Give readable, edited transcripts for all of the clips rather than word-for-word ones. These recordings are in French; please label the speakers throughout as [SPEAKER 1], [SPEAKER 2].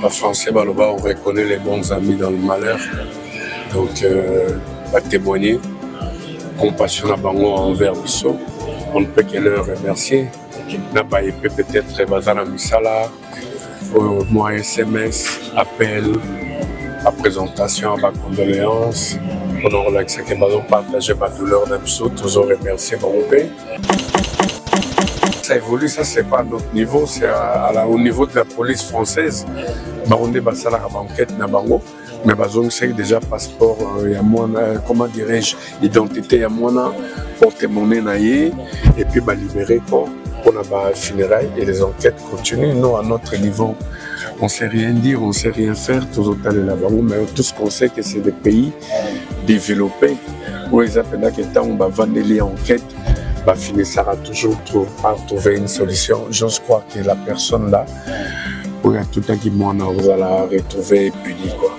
[SPEAKER 1] En français, on reconnaît les bons amis dans le malheur. Donc, va témoigner compassion à Bango envers Bissot. On ne peut que leur remercier. Peut-être Bazana Misala, moi SMS, appel, à présentation, à condoléances. On a relaxé que nous partager ma douleur d'Amso, toujours remercier mon pays. Ça évolue, ça c'est pas à notre niveau, c'est au niveau de la police française. On est passé à la banquette na bango, mais on sait déjà passeport, il y a moins, comment dirais-je, identité, il y a moins porte-monnaie naïe, et puis libérer pour la funérailles et les enquêtes continuent. Nous à notre niveau, on ne sait rien dire, on ne sait rien faire, toujours aller là-bas, mais tout ce qu'on sait que c'est des pays développés où ils appellent que tant on va vendre les enquêtes. Finissera toujours par trouver une solution. J'ose croire que la personne là, où il y a tout un qui m'en a, vous allez la retrouver et punie, quoi.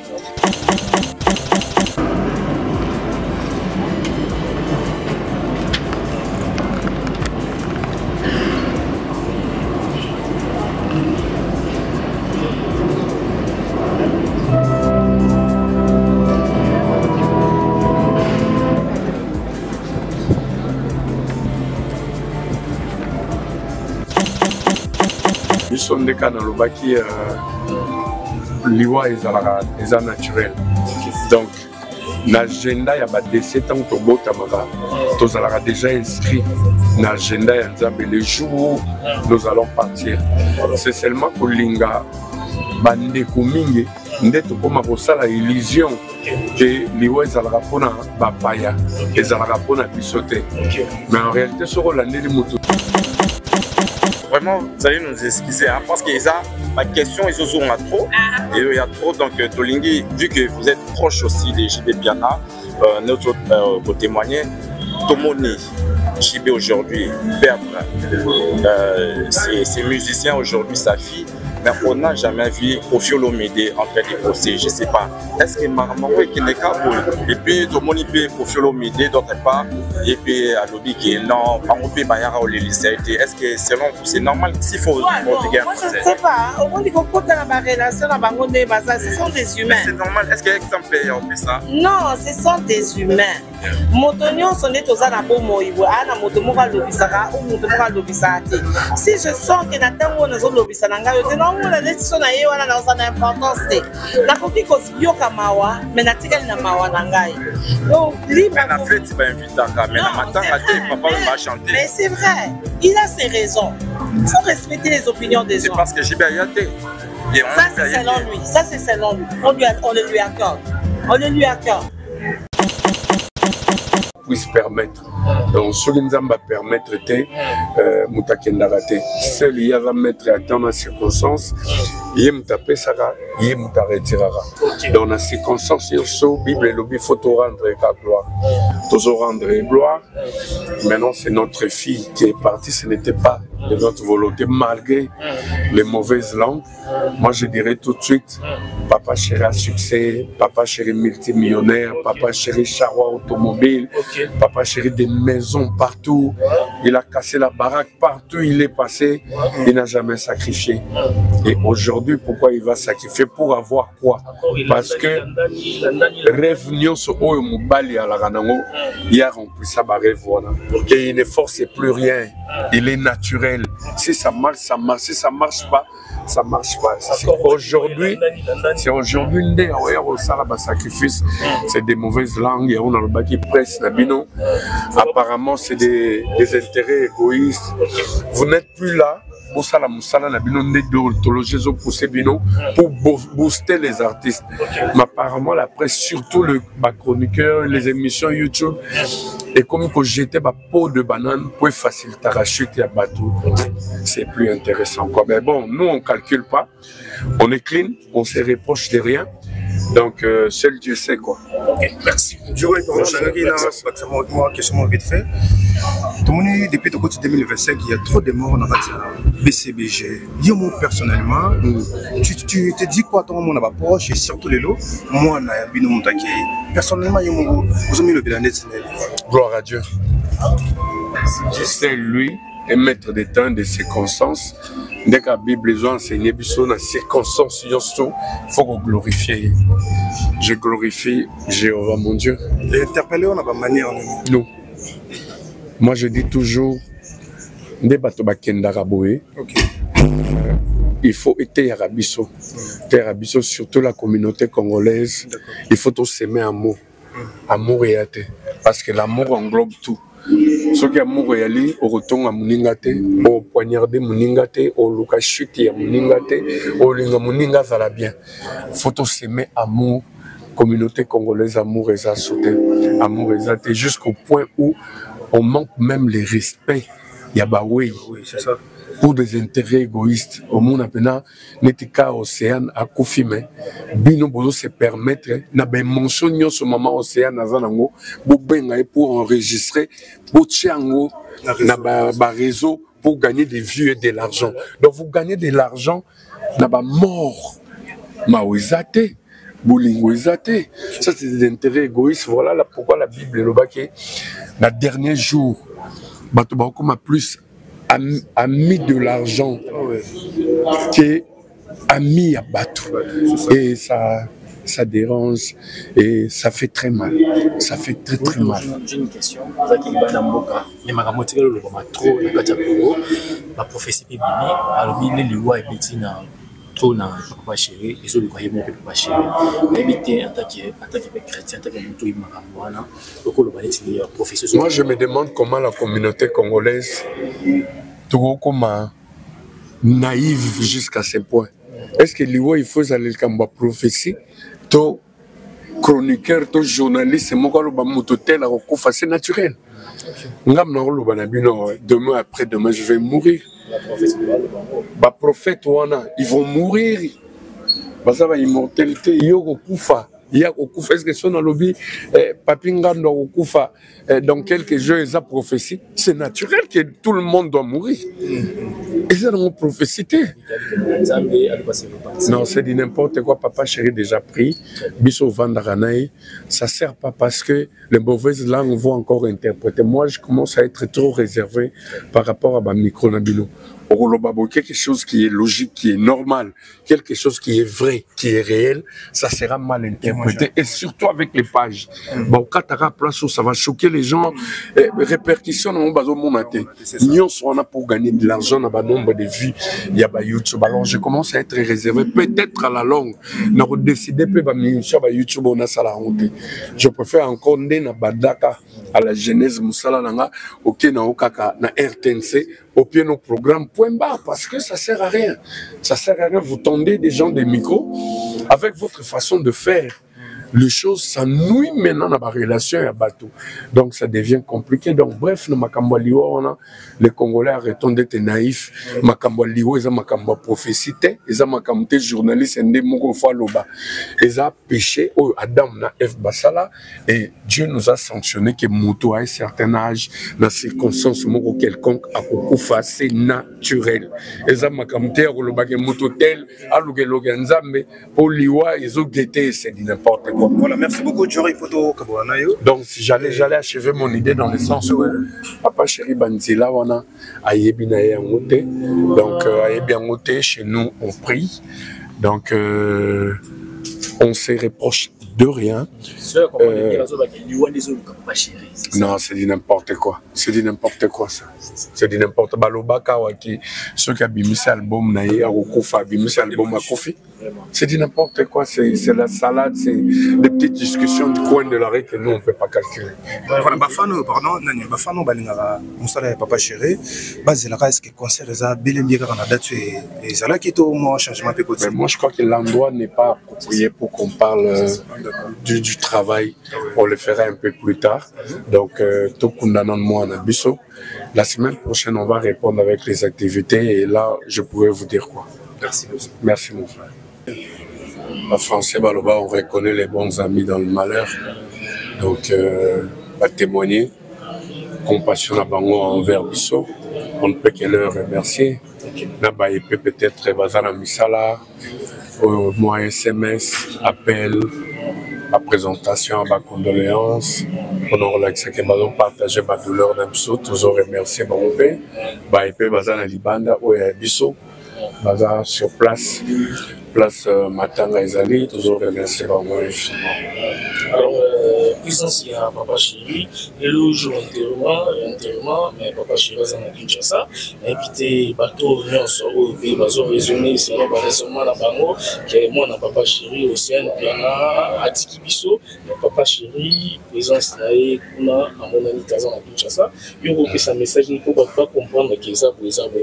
[SPEAKER 1] Sont des cas dans le baki, l'iwa est naturel. Donc, l'agenda, il y a 17 ans que nous avons déjà inscrit l'agenda, les jours où nous allons partir. C'est seulement que l'Inga, Bande Kumingi, nous avons la illusion que l'iwa est bapaya, est bisoté. Mais en réalité, sur l'année de Moutou.
[SPEAKER 2] Vraiment, vous allez nous excuser, hein, parce que ma question, ils sont trop. Et il y a trop, donc Tolingi, vu que vous êtes proche aussi des JB Piana, nous autres, vous témoignez, Tomoni, JB aujourd'hui, perdre ces musiciens aujourd'hui, sa fille, mais on n'a jamais vu Kofiolo Médé en train de procès, je ne sais pas. Est-ce que Maramaro est le cas pour et puis Tomoni peut Kofiolo Médé d'autre part, et puis à l'objet qui est non, on peut Bayara ou l'Élysée. Est-ce que selon vous c'est normal s'il faut
[SPEAKER 3] moi je ne sais pas. Au moins il faut qu'on ait ma relation à Bangonde, ce sont des humains.
[SPEAKER 2] C'est normal. Est-ce qu'il y a exemple en plus ça?
[SPEAKER 3] Non, ce sont des humains. Motonio son est aux anabomo, il voit un motomoka lobisara ou motomoka lobisate. Si je sens que Nathan ou nous lobisanga, non, la décision na yé wana na sana importance. La copie cosbio kamawa, mais natika na mawa nangai. Donc libre.
[SPEAKER 2] Mais la fête va inviter à mais la matin papa va chanter.
[SPEAKER 3] Mais c'est vrai, il a ses raisons. Il faut respecter les opinions des gens.
[SPEAKER 2] C'est parce que j'ai bien été.
[SPEAKER 3] Ça c'est selon lui. Ça c'est selon lui. On le lui accorde. On le lui accorde.
[SPEAKER 1] Puisse permettre. Donc, ce qui nous va permettre de Moutakendaraté. Seul il va mettre à temps dans les circonstances, il y a Pesara, il y a retirara. Dans la circonstance, il y a Bible et il faut rendre gloire. Toujours rendre gloire. Maintenant, c'est notre fille qui est partie, ce n'était pas de notre volonté, malgré les mauvaises langues. Moi, je dirais tout de suite, papa chéri à succès, papa chéri multimillionnaire, papa chéri charroi automobile. Papa Chéri, des maisons partout. Il a cassé la baraque partout, il est passé. Il n'a jamais sacrifié. Et aujourd'hui, pourquoi il va sacrifier? Pour avoir quoi? Parce que rêve nyonso oyo mobali à la ranango, il a rempli ça par rêve. Et il ne force plus rien. Il est naturel. Si ça marche, ça marche. Si ça marche pas, ça marche pas. C'est aujourd'hui sacrifice. C'est des mauvaises langues. On a le bas qui presse. Apparemment, c'est des intérêts égoïstes. Vous n'êtes plus là. Pour booster les artistes. Mais apparemment, la presse, surtout le chroniqueur, les émissions YouTube, et comme que j'étais ma peau de banane pour faciliter la chute et à bateau, c'est plus intéressant, quoi. Mais bon, nous, on ne calcule pas. On est clean, on se reproche de rien. Donc, seul Dieu sait, quoi.
[SPEAKER 4] Ok, merci. Je vais répondre à une question vite fait. Depuis 2025, il y a trop de morts dans la BCBG. Moi, personnellement, tu te dis quoi, ton monde à proche et surtout les lots, moi, personnellement, vous avez le bilan net.
[SPEAKER 1] Gloire à Dieu. C'est lui, et maître des temps, des circonstances. Dès que la Bible les a enseigné, dans les circonstances, il faut qu'on glorifie. Je glorifie Jéhovah, mon Dieu.
[SPEAKER 4] Et interpeller, on a pas manière.
[SPEAKER 1] Non. Moi, je dis toujours, il faut être Arabiso. Arabiso, surtout la communauté congolaise, il faut tous s'aimer amour. Amour et athée. Parce que l'amour englobe tout. Ce qui est amour et ali, au retour à Mouningate, au poignardé Mouningate, au Lukashiti à Mouningate, au Linga Mouninga, ça va bien. Il faut tous s'aimer amour. Communauté congolaise, amour et ça sauté. Amour et ça, jusqu'au point où on manque même les respects. Il y a oui,
[SPEAKER 4] c'est ça.
[SPEAKER 1] Pour des intérêts égoïstes. Au monde appena netika océan à Koufime. Bino bozo se permettre na ben mention ce moment océan azanango pour enregistrer botchango na ba réseau pour gagner des vues et de l'argent. Donc vous gagnez de l'argent na ba mort maouizate. Ça, c'est des intérêts égoïstes. Voilà là pourquoi la Bible est le baquet. Le dernier jour, Batoubakou m'a plus ami de l'argent que ami à Batou. Et ça dérange et ça fait très mal. Ça fait très très mal.
[SPEAKER 5] J'ai une question. La prophétie biblique, alors il est le roi et Bettina. Na Papa Chéri, ils ont le croyé mon Papa Chéri. Éviter attaquer chrétien, attaquer mon tout Makamwana, le professeur.
[SPEAKER 1] Moi, je me demande comment la communauté congolaise, tout comme naïve jusqu'à ce point. Est-ce que l'Iwa, il faut aller le prophétie, tout chroniqueur, tout journaliste, c'est mon c'est naturel. Demain après demain, je vais mourir. Les prophètes, ils vont mourir. Parce que l'immortalité, il y a est-ce que son lobby, Papingando Okufa, dans quelques jours, ils ont prophétie. C'est naturel que tout le monde doit mourir. Ils ont prophécité. Non, c'est dit n'importe quoi. Papa Chéri déjà pris. Biso Vandaranaï, ça ne sert pas parce que les mauvaises langues vont encore interpréter. Moi, je commence à être trop réservé par rapport à ma micro-nabino. Quelque chose qui est logique, qui est normal, quelque chose qui est vrai, qui est réel, ça sera mal interprété. Et surtout avec les pages. Bon, quand tu as place où ça va choquer les gens, répercussions dans mon monate. Nous sommes pour gagner de l'argent dans le nombre de vues. Il y a YouTube. Alors je commence à être réservé. Peut-être à la longue, nous avons décidé que sur YouTube, on a ça la honte. Je préfère encore na badaka à la genèse Moussala Nanga, ok na okaka na RTNC, au pied nos programmes point bas parce que ça sert à rien. Ça sert à rien. Vous tendez des gens des micros avec votre façon de faire. Les choses s'ennuient maintenant dans la relation à bateau. Donc ça devient compliqué. Donc bref, les Congolais arrêtons d'être naïfs. Makambaliwo, ils ont makamba prophétie, ils ont makamba journaliste, ils ont péché au Adam na F Basala et Dieu nous a sanctionné que moto à un certain âge, dans circonstances quelconque, à Kokufa, c'est naturel. Et ça m'a comme terre, le baguette moto tel, à l'Oganzambe, pour l'Iwa, ils ont guetté, c'est dit n'importe quoi.
[SPEAKER 4] Voilà, merci beaucoup, Jory Poto Kabouanayo.
[SPEAKER 1] Donc, si j'allais achever mon idée dans le sens où Papa Chéri Banzila, on a Ayebinaye Angote. Donc, Ayebi Angote, chez nous, on prie. Donc, on se reproche de rien. Non, c'est dit n'importe quoi. C'est dit n'importe quoi, ça. C'est dit n'importe quoi. Balobaka, ceux qui ont mis cet album, album à Kofi. C'est dit n'importe quoi. C'est la salade, c'est des petites discussions du coin de la rue que nous, on ne peut pas calculer.
[SPEAKER 4] Voilà, Bafano, pardon, Bafano, Balingara, Moussala et Papa Chéri, Bazelaka, est-ce que concert est à Bélémier en a date et Zala qui est au moins changement de côté?
[SPEAKER 1] Moi, je crois que l'endroit n'est pas approprié pour qu'on parle du travail. On le fera un peu plus tard. Donc, tout condamnant moi en abisso. La semaine prochaine, on va répondre avec les activités et là, je pourrais vous dire quoi.
[SPEAKER 4] Merci beaucoup.
[SPEAKER 1] Merci, mon frère. En français, Baloba, on reconnaît les bons amis dans le malheur. Donc, à témoigner, compassion à Bango envers Bisso. On ne peut que leur remercier. Nabaye peut-être Bazana Misala, moi SMS, appel, ma présentation, ma condoléance. On a relaxé que nous partager ma douleur d'un psau, toujours remercier mon père. Baye Bazana Libanda, ou Bisso, Bazana sur place Matanga Ezali, toujours remercier mon père.
[SPEAKER 5] Alors, puissance, il y a Papa Chéri, et le jour enterrement, mais Papa Chéri est en Kinshasa, invité bateau, nous sommes au bateau résumé, c'est un raisonnement à Bango, qui est moi, Papa Chéri, Océane, Piana, Atiki Bisso, mais Papa Chéri, présence, Kuna, à mon ami Kazan à Kinshasa, il y a un message, il ne faut pas comprendre que ça pour les arbres.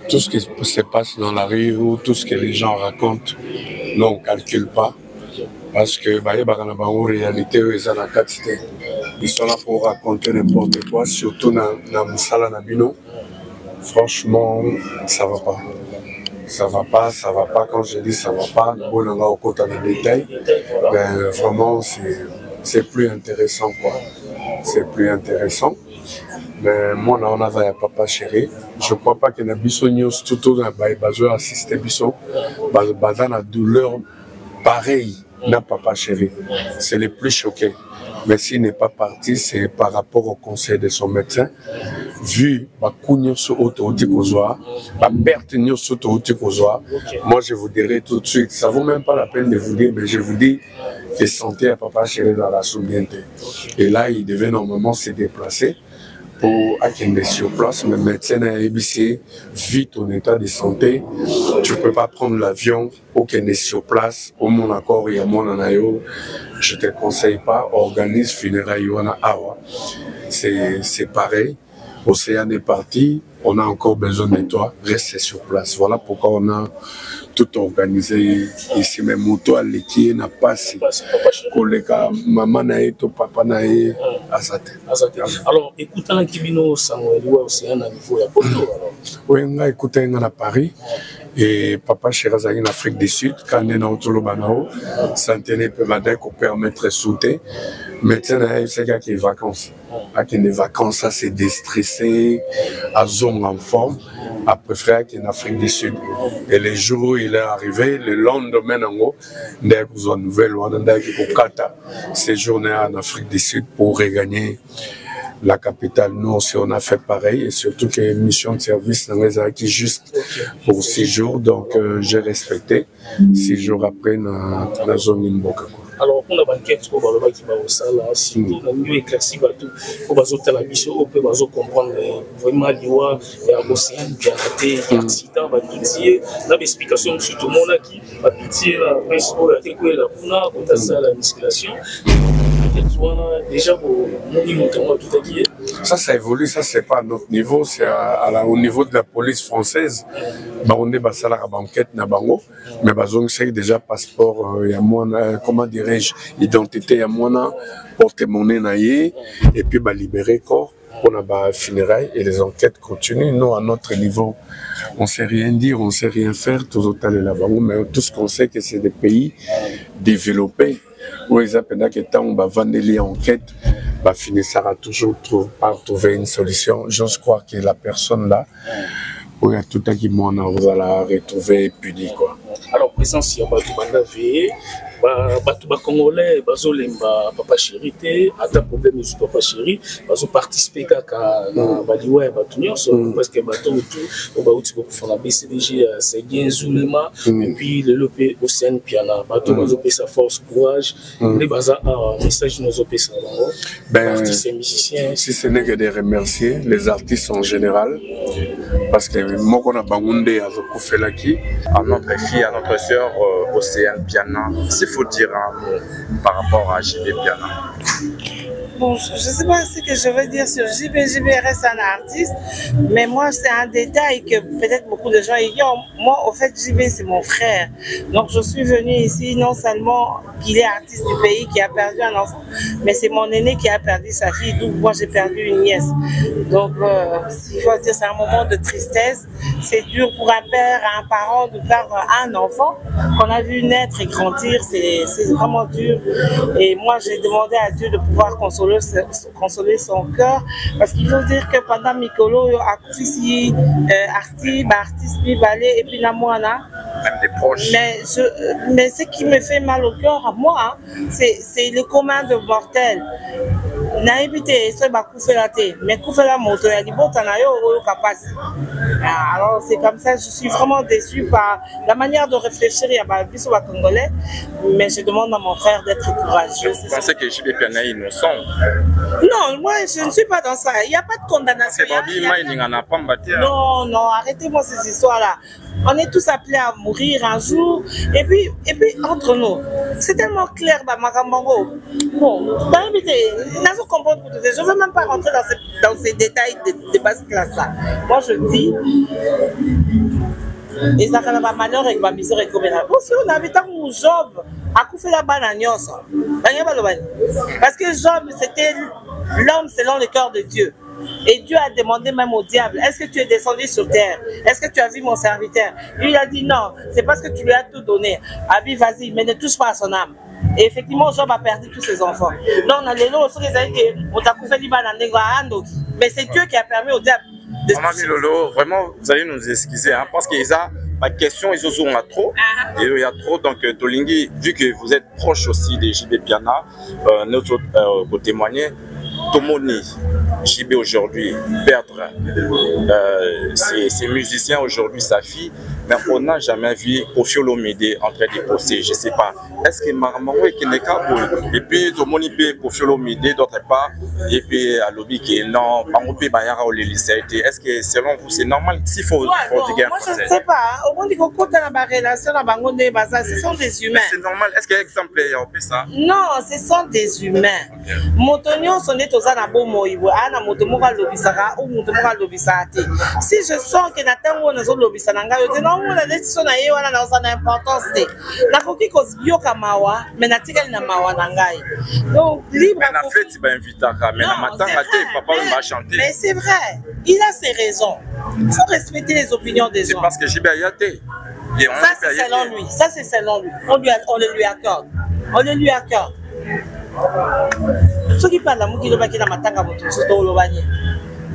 [SPEAKER 1] Tout ce qui se passe dans la rue ou tout ce que les gens racontent, non, on ne calcule pas. Parce que en réalité, ils sont là pour raconter n'importe quoi, surtout dans Moussala Nabino. Franchement, ça va pas. Ça va pas. Quand je dis ça va pas, on a au côté des détails. Ben, vraiment, c'est plus intéressant, quoi. C'est plus intéressant. Mais moi, on a un Papa Chéri. Je ne crois pas qu'il y ait Bisso News, tout au long, il a assisté Bisso. Il y a une douleur pareille. N'a Papa Chéri. C'est le plus choqué. Mais s'il n'est pas parti, c'est par rapport au conseil de son médecin. Vu ma moi je vous dirai tout de suite, ça ne vaut même pas la peine de vous dire, mais je vous dis que santé à Papa Chéri dans la soubienté. Et là, il devait normalement se déplacer pour aller sur place, mais le médecin a ABC, vu ton état de santé, tu ne peux pas prendre l'avion pour qu'il est sur place, au mon accord, il y a mon anayo, je ne te conseille pas, organise funérailles Yoana Awa. C'est pareil, Océane est parti, on a encore besoin de toi, reste sur place. Voilà pourquoi on a tout organisé ici, mais moto à l'équipe n'a pas si. Collègue, maman n'a été, papa n'a été, Azate.
[SPEAKER 5] Alors, écoutez la Kibino Samuel, Océane à niveau de Porto.
[SPEAKER 1] Oui, on a écouté à Paris. Et Papa Chéri en Afrique du Sud, quand on est dans le Banao, Santéné peut m'aider pour permettre de sauter. Maintenant, c'est qu'il y a des vacances. Avec des vacances, ça c'est déstressé, à zone en forme, après frère qui est en Afrique du Sud. Et les jours où il est arrivé, le lendemain, il y a une nouvelle, on a séjourné en Afrique du Sud pour regagner la capitale. Nous aussi, on a fait pareil, et surtout qu'il y a une mission de service dans les acquis juste pour 6 jours, donc j'ai respecté. 6 jours après, dans la zone Imboka.
[SPEAKER 5] Alors, on a une enquête pour le qui va au salle, si on a mieux éclairci tout, on va sauter la mission, on peut comprendre vraiment l'IWA, l'Océane, qui a été accident, va pitié, la explication sur tout le monde qui va pitié, la presse, la técoué, la pouna, pour ça, la musculation. Déjà,
[SPEAKER 1] ça évolue, ça c'est pas à notre niveau, c'est au niveau de la police française. On est à la banquette na bango, mais on sait déjà passeport, il y a moins, comment dirais-je, identité, il y a moins porte-monnaie naïe, et puis libérer corps pour la funérailles et les enquêtes continuent. Nous, à notre niveau, on ne sait rien dire, on ne sait rien faire, tout autant les là-bas, mais tout ce qu'on sait, que c'est des pays développés. Oui, ça pendant que tant on va vendre les enquêtes, va finira toujours par trouver une solution. Je crois que la personne là, oui, tout à qui m'en a vous allez retrouver puni quoi.
[SPEAKER 5] Alors présence il y a bato Congolais, bazolemba papa chéri te, ata problème de papa chéri, bazo participer kaka na baliwa bato nyonso parce que bato tout ba uti ko fona BCBG c'est bien Zulema et puis le lopé Océane Piana, bato bazo pesa force courage, les baza message nous pesa bango. Ben artistes et musiciens,
[SPEAKER 1] si ce n'est que de remercier les artistes en général parce que moi qu'on a bangunde à faire qui
[SPEAKER 2] à notre fille, à notre sœur Océane Piana. Il faut dire un mot par rapport à JB Piana.
[SPEAKER 3] Bon, je ne sais pas ce que je veux dire sur JB. JB reste un artiste, mais moi, c'est un détail que peut-être beaucoup de gens ignorent. Moi, au fait, JB, c'est mon frère. Donc, je suis venue ici non seulement qu'il est artiste du pays, qui a perdu un enfant, mais c'est mon aîné qui a perdu sa fille, d'où moi, j'ai perdu une nièce. Donc, il faut dire, c'est un moment de tristesse. C'est dur pour un père, un parent de perdre un enfant qu'on a vu naître et grandir. C'est vraiment dur. Et moi, j'ai demandé à Dieu de pouvoir consoler son cœur, parce qu'il faut dire que pendant Mikolo a ici artiste balé et puis la moana
[SPEAKER 2] même des proches,
[SPEAKER 3] mais ce qui me fait mal au cœur à moi, c'est le commun de mortels. Alors c'est comme ça, je suis vraiment déçue par la manière de réfléchir à ma vie sur la Congolais, mais je demande à mon frère d'être courageux.
[SPEAKER 2] Vous pensez que JB Piana est innocent?
[SPEAKER 3] Non, moi je ne suis pas dans ça, il n'y a pas de condamnation. Non, arrêtez-moi ces histoires-là. On est tous appelés à mourir un jour, et puis entre nous, c'est tellement clair, Makambango. Bon, je ne veux même pas rentrer dans ces détails de basse classe-là. Moi, je dis, et ça fait un malheur avec ma misère et comme ça. Si on avait tant où Job a coupé la banane, parce que Job, c'était l'homme selon le cœur de Dieu. Et Dieu a demandé même au diable, est-ce que tu es descendu sur terre? Est-ce que tu as vu mon serviteur? Lui, il a dit non, c'est parce que tu lui as tout donné. Abi, vas-y, mais ne touche pas à son âme. Et effectivement, Job a perdu tous ses enfants. Donc, on a les lots, mais c'est Dieu qui a permis au diable de...
[SPEAKER 2] Maman Lolo, vraiment, vous allez nous excuser, hein, parce qu'il y a pas de questions, ils ont trop. Et il y a trop, donc Tolingi, vu que vous êtes proche aussi des JB Piana, notre pour témoigner, Tomoni, JB aujourd'hui, perdre ses musiciens aujourd'hui, sa fille, mais on n'a jamais vu Koffi Olomide en train de poster, je ne sais pas. Est-ce que Maramaro est et puis Tomoni peut Koffi Olomide d'autre part, et puis à l'objet qui non, est-ce que selon vous c'est normal s'il faut
[SPEAKER 3] moi je ne sais pas, au moins il faut qu'on ait une relation avec ce sont des humains.
[SPEAKER 2] C'est normal, est-ce qu'il y a un exemple on fait ça?
[SPEAKER 3] Non, ce sont des humains. Motonio son est aux anabomoïbo, ana motomoka lobisaka ou motomoka lobisate. Si je sens que Nathan ou nazo lobisananga, je dis non, on a des choses à wana na sana importance de. Na koki ko yoka mawa, mais na tika na mawa nangai. Donc libre.
[SPEAKER 2] Mais na fait tu vas inviter mais na matin papa va chanter.
[SPEAKER 3] Mais c'est vrai, il a ses raisons. Il faut respecter les opinions des gens.
[SPEAKER 2] C'est parce que JB Ayate.
[SPEAKER 3] Ça c'est selon lui. Ça c'est selon lui. On le lui accorde. On le lui accorde. Ceux qui parlent de Mouki Lobaki na matanga moto soto lobanye.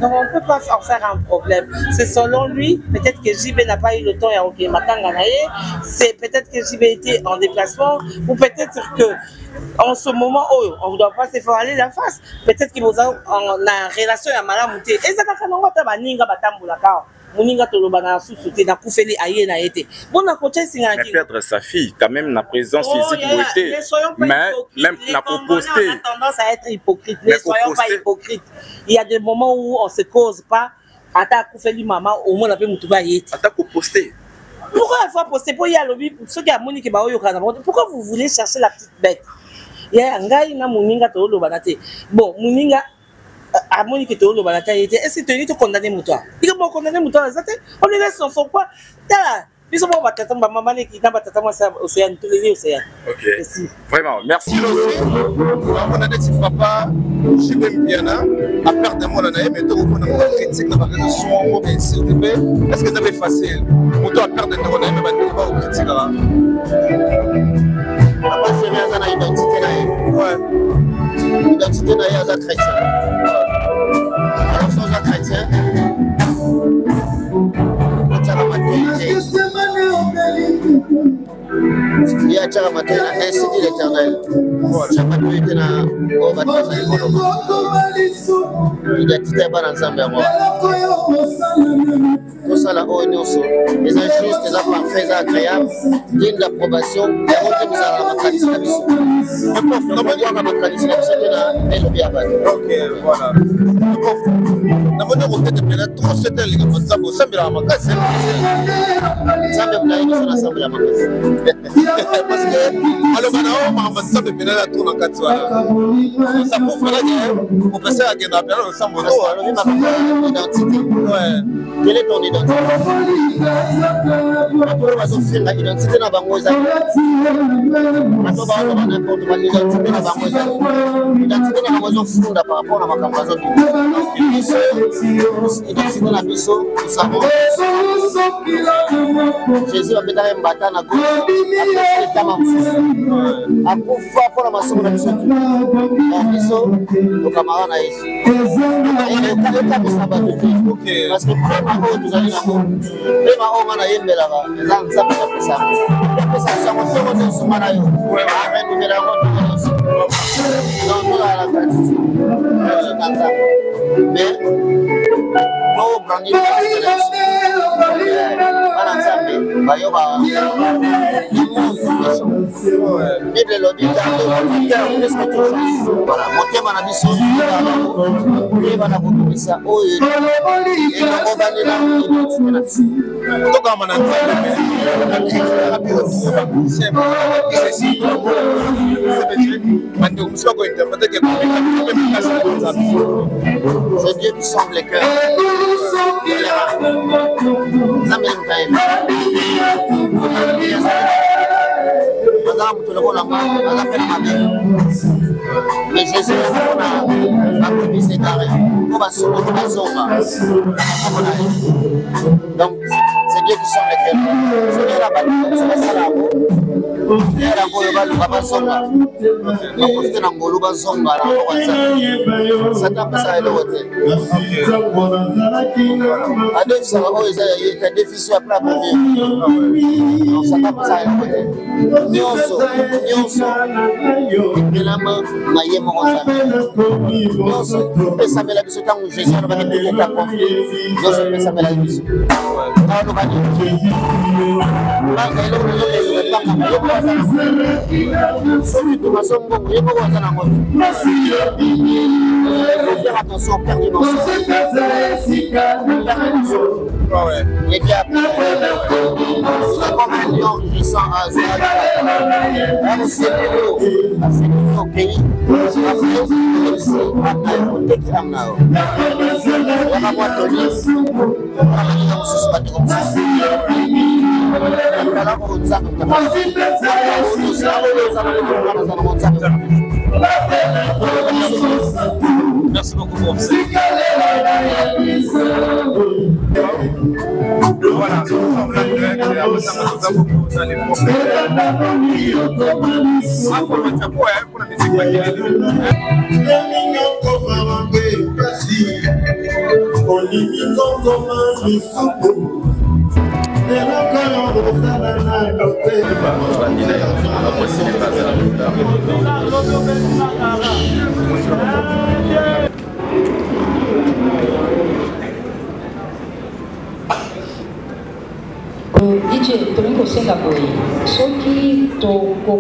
[SPEAKER 3] Donc on ne peut pas en faire un problème. C'est selon lui, peut-être que JB n'a pas eu le temps à matanga naé, c'est peut-être que JB était en déplacement ou peut-être que en ce moment on ne doit pas se faire aller la face. Peut-être qu'il vous a en relation à Malamouté. Et ça quand on va tabaninga batambulaka. Moninga tolobana sous-souté na koufeli aye na été. Bon na côté singa
[SPEAKER 2] qui perdre sa fille quand même la présence physique où était. Mais même la proposé.
[SPEAKER 3] On a tendance à être hypocrite. Ne soyons pas hypocrites. Il y a des moments où on se cause pas. Ata koufeli maman au moins on peut mutuba yeti.
[SPEAKER 2] Ata ko poster.
[SPEAKER 3] Pourquoi il faut poster pour y a lobby pour ceux qui a Monique ba oyo kana? Pourquoi vous voulez chercher la petite bête? Il y a ngai na moninga tolobana te. Bon, moninga à Monique et Tolo Banataï, est-ce que tu es condamné mouton? Il est condamné mouton, on les laisse son quoi? Ils sont pas tatama, maman qui n'a pas tatama océan, tous les océans.
[SPEAKER 2] Ok. Vraiment, merci.
[SPEAKER 4] On a dit papa, JB Piana, à perdre de moi la naïve, mais tout le monde a critique dans la rédaction, s'il te plaît. Est-ce que c'est facile? Mouton à perdre de moi la naïve, mais pas au critique.
[SPEAKER 6] Papa chéri aza na identité na ye. Identité na ye aza chrétien. Alors so aza chrétien, atiaka matoi te. Ye atiaka matoi na ainsi dit l'Éternel. Atiaka matoi te na oyo bapesa ekoloba. Identité ya bana nzambe yango. Tosala oyo nyonso eza juste, eza parfait, eza agréable, digne d'approbation, yango te bizala na makanisi na biso. Namonaka makanisi na biso te na elobi ya bato.
[SPEAKER 7] Ok, voilà. Namoni okokete pena trosete likambo nzambe osambelaka makasi.
[SPEAKER 6] Nzambe molai biso nasambela makasi.
[SPEAKER 7] Parce que aloba na oyo makambo nzambe pena na tour na kati wana. Sapoufalaki professeur akenda pena losambo to.
[SPEAKER 6] Alobi makambo ya identité. Quelle est ton identité? Bato bazofinga identité na bango eza. Bato baokoba n'importe quoi, identité na bango eza. Identité na bango ezofunda par rapport na makambo azobima. Biso, identité na biso, nous savons. Jésus abetaka mbata na gauche, apesi etama mosusu. Akufa mpona masomo na biso tu. Biso, tokamara na Yesu. Ekamisa bato te. Parce que prema oyo tozali nango, prema oyo nga nayembelaka eza nzambe apesaka. Apesa sango ntongo te osoma na yo. Arenumela yango ntongo nyonso. Donc tozala na gratitude. Na nzambe. Mais tobrandir bana nzambe bayoba Bible elobi motema na biso yeba na kobimisa oyo elongo balela
[SPEAKER 7] tokama na nzambe bandeko mosu bakointerprete ke
[SPEAKER 6] c'est Dieu qui semble les cœurs. Mais Jésus donc c'est Dieu qui semble les cœurs. Era boyo baluka bazonga bakufite na ngolu bazonga na kwanza sata pesa eloko te adefisa oyo eza yeka defisi ya pra premier donc sata pesa eloko te nyonso ekelama na ye moko nzambe nyonso esamela biso ntango Jésus alobaki teketa konfi nyonso esamela biso alobaki banga eloko ezokanga soki tomasongongo ye moko aza nango faire attention aux pertes dimensions et bien c'est comme un lion rugissant à au pays
[SPEAKER 7] merci beaucoup pour ça. Voilà,
[SPEAKER 8] DJ tolingi kosenga boye soki toko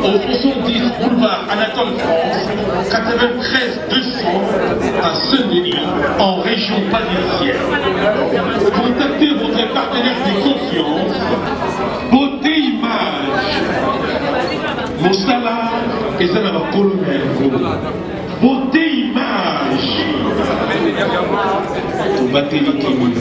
[SPEAKER 9] Au 70 boulevard Anatole France, 93 200 à Saint-Denis, en région parisienne. Contactez votre partenaire de confiance, Beauté Image. Moussala et ça va colonel. Beauté Image. Batelikini.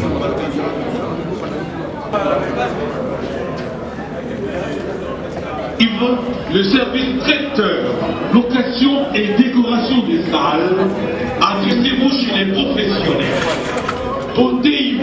[SPEAKER 9] Le service traiteur, location et décoration des salles, adressez-vous chez les professionnels. Beauté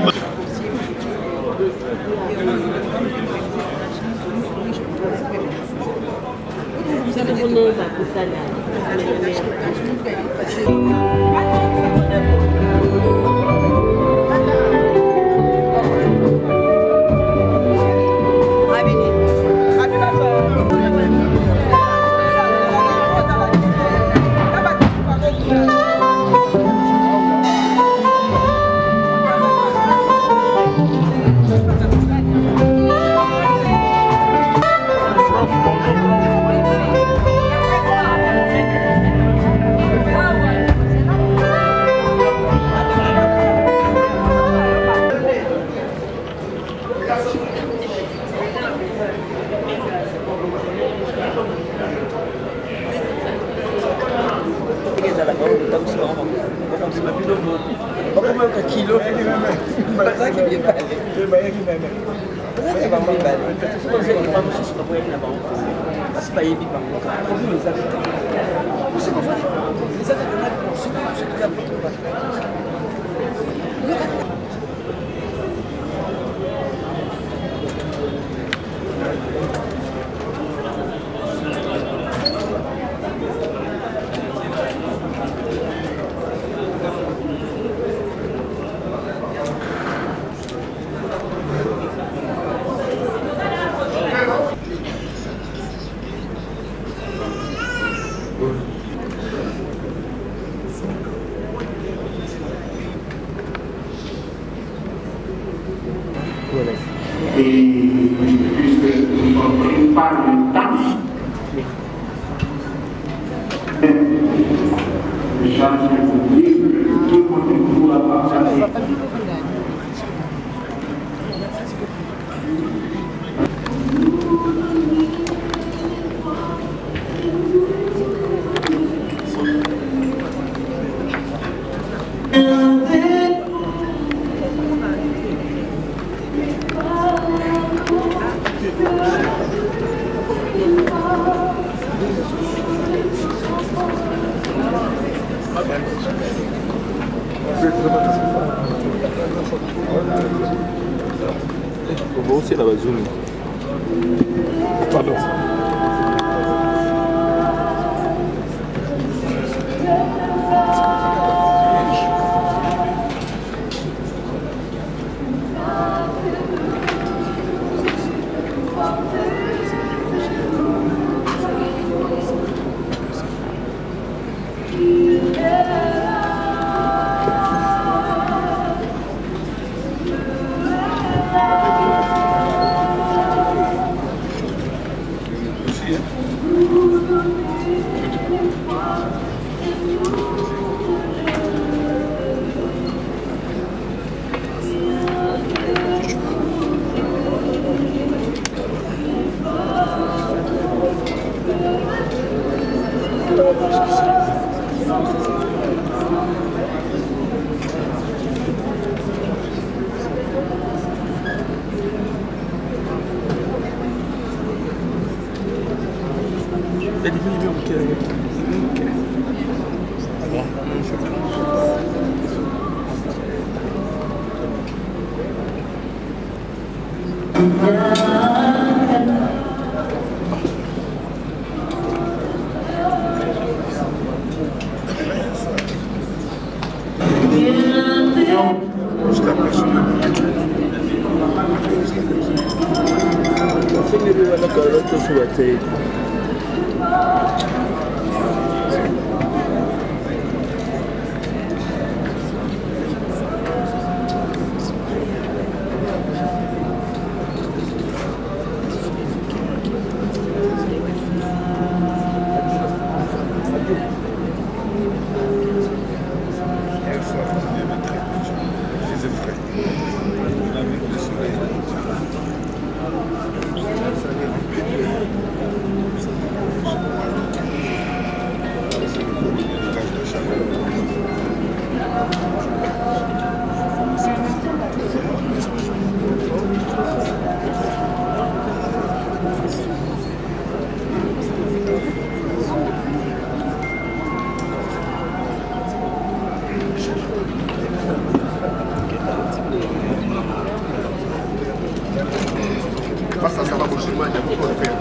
[SPEAKER 2] On va aussi la Zoom. Pardon.
[SPEAKER 7] ça va bouger moi j'ai beaucoup de faire.